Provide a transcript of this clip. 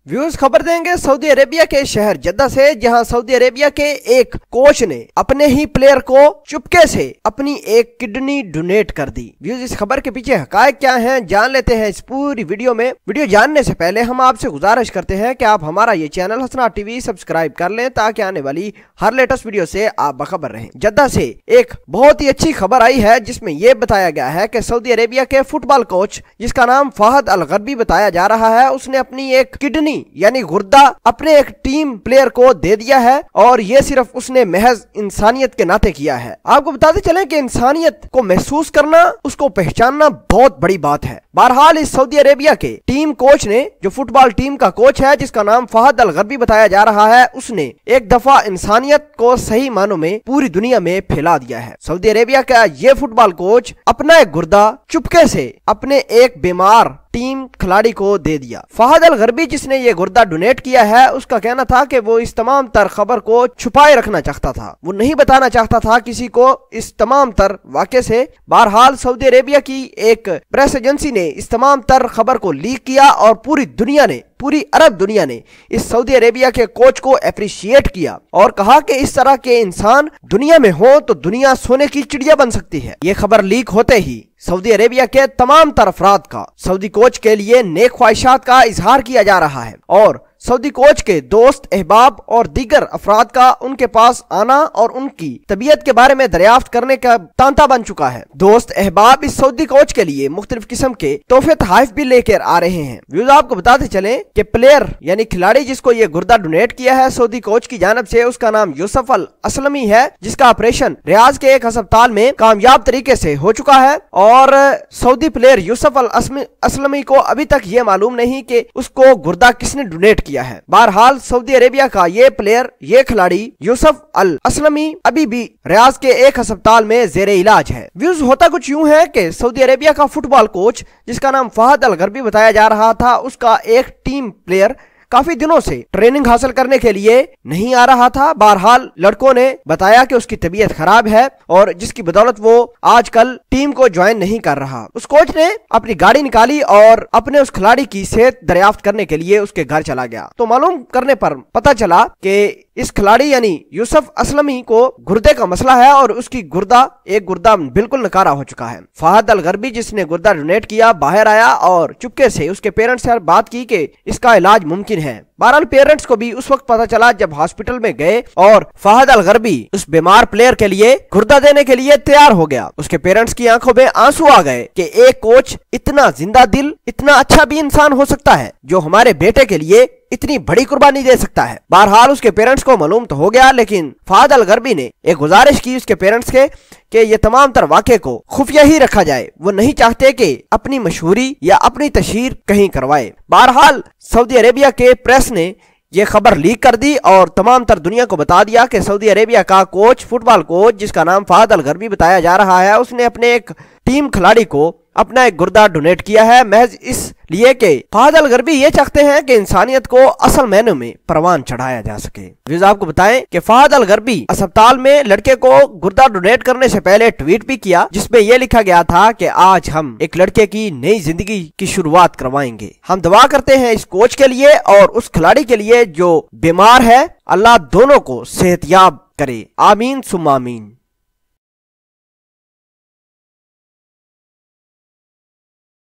Viewers, खबर देंगे Saudi Arabia के शहर जद्दा से, जहां सऊदी अरेबिया के एक कोच ने अपने ही प्लेयर को चुपके से अपनी एक किडनी डोनेट कर दी। व्यूअर्स, इस खबर के पीछे हकायक क्या हैं जान लेते हैं इस पूरी वीडियो में। वीडियो जानने से पहले हम आपसे गुजारिश करते हैं कि आप हमारा ये चैनल हसना टीवी सब्सक्राइब कर लें ताकि आने वाली हर लेटेस्ट वीडियो से आप बखबर रहें। जद्दा से एक बहुत ही अच्छी खबर आई है जिसमें यह बताया गया है कि सऊदी अरेबिया के फुटबॉल कोच जिसका नाम फहद अल गरबी बताया जा रहा है, उसने अपनी एक किडनी यानी गुर्दा अपने एक टीम प्लेयर को दे दिया है और ये सिर्फ उसने महज इंसानियत के नाते किया है। आपको बताते चलें कि इंसानियत को महसूस करना, उसको पहचानना बहुत बड़ी बात है। बहरहाल इस सऊदी अरेबिया के टीम कोच ने, जो फुटबॉल टीम का कोच है जिसका नाम फहद अल गरबी बताया जा रहा है, उसने एक दफा इंसानियत को सही मानों में पूरी दुनिया में फैला दिया है। सऊदी अरेबिया का ये फुटबॉल कोच अपना एक गुर्दा चुपके से अपने एक बीमार टीम खिलाड़ी को दे दिया। फहद अल गरबी जिसने ये गुर्दा डोनेट किया है, उसका कहना था कि वो इस तमाम तर खबर को छुपाए रखना चाहता था, वो नहीं बताना चाहता था किसी को इस तमाम तर वाक़े से। बहरहाल सऊदी अरेबिया की एक प्रेस एजेंसी ने इस तमाम तर खबर को लीक किया और पूरी अरब दुनिया ने इस सऊदी अरेबिया के कोच को अप्रिशिएट किया और कहा कि इस तरह के इंसान दुनिया में हो तो दुनिया सोने की चिड़िया बन सकती है। ये खबर लीक होते ही सऊदी अरेबिया के तमाम तर अफराद का सऊदी कोच के लिए नेक ख्वाहिशात का इजहार किया जा रहा है और सऊदी कोच के दोस्त, अहबाब और दीगर अफराद का उनके पास आना और उनकी तबीयत के बारे में दरियाफ्त करने का तांता बन चुका है। दोस्त अहबाब इस सऊदी कोच के लिए मुख्तलिफ किस्म के तोहफे तहाइफ भी लेकर आ रहे हैं। व्यूअर्स, आपको बताते चलें कि प्लेयर यानी खिलाड़ी जिसको ये गुर्दा डोनेट किया है सऊदी कोच की जानिब से, उसका नाम यूसुफ अल असलमी है, जिसका ऑपरेशन रियाज के एक अस्पताल में कामयाब तरीके से हो चुका है और सऊदी प्लेयर यूसुफ अल असलमी को अभी तक ये मालूम नहीं कि उसको गुर्दा किसने डोनेट किया है। बहरहाल सऊदी अरेबिया का ये प्लेयर, ये खिलाड़ी यूसुफ अल असलमी अभी भी रियाज के एक अस्पताल में जेरे इलाज है। व्यूज, होता कुछ यूं है कि सऊदी अरेबिया का फुटबॉल कोच जिसका नाम फहद अल गरबी बताया जा रहा था, उसका एक टीम प्लेयर काफी दिनों से ट्रेनिंग हासिल करने के लिए नहीं आ रहा था। बहरहाल लड़कों ने बताया कि उसकी तबीयत खराब है और जिसकी बदौलत वो आजकल टीम को ज्वाइन नहीं कर रहा। उस कोच ने अपनी गाड़ी निकाली और अपने उस खिलाड़ी की सेहत दरियाफ्त करने के लिए उसके घर चला गया। तो मालूम करने पर पता चला कि इस खिलाड़ी यानी यूसुफ असलमी को गुर्दे का मसला है और उसकी एक गुर्दा बिल्कुल नकारा हो चुका है। फहद अल गरबी जिसने गुर्दा डोनेट किया बाहर आया और चुपके से उसके पेरेंट्स से बात की कि इसका इलाज मुमकिन है। बहरहाल पेरेंट्स को भी उस वक्त पता चला जब हॉस्पिटल में गए और फहद अल गरबी उस बीमार प्लेयर के लिए गुर्दा देने के लिए तैयार हो गया। उसके पेरेंट्स की आंखों में आंसू आ गए कि एक कोच इतना जिंदा दिल, इतना अच्छा भी इंसान हो सकता है जो हमारे बेटे के लिए इतनी बड़ी कुर्बानी दे सकता है। बहरहाल उसके पेरेंट्स को मालूम तो हो गया, लेकिन फहद अल गरबी ने एक गुजारिश की उसके पेरेंट्स के कि ये तमाम तर वाक़े को खुफिया ही रखा जाए। वो नहीं चाहते कि अपनी मशहूरी या अपनी तशहीर कहीं करवाए। बहरहाल सऊदी अरेबिया के प्रेस ने ये खबर लीक कर दी और तमाम तर दुनिया को बता दिया कि सऊदी अरेबिया का कोच, फुटबॉल कोच जिसका नाम फहद अल गरबी बताया जा रहा है, उसने अपने एक टीम खिलाड़ी को अपना एक गुर्दा डोनेट किया है महज इसलिए कि फहद अल गरबी ये चाहते हैं कि इंसानियत को असल मायने में परवान चढ़ाया जा सके। व्यूअर्स, आपको बताएं कि फहद अल गरबी अस्पताल में लड़के को गुर्दा डोनेट करने से पहले ट्वीट भी किया जिसमें यह लिखा गया था कि आज हम एक लड़के की नई जिंदगी की शुरुआत करवाएंगे। हम दुआ करते हैं इस कोच के लिए और उस खिलाड़ी के लिए जो बीमार है, अल्लाह दोनों को सेहतयाब करे। आमीन सुम्मा आमीन।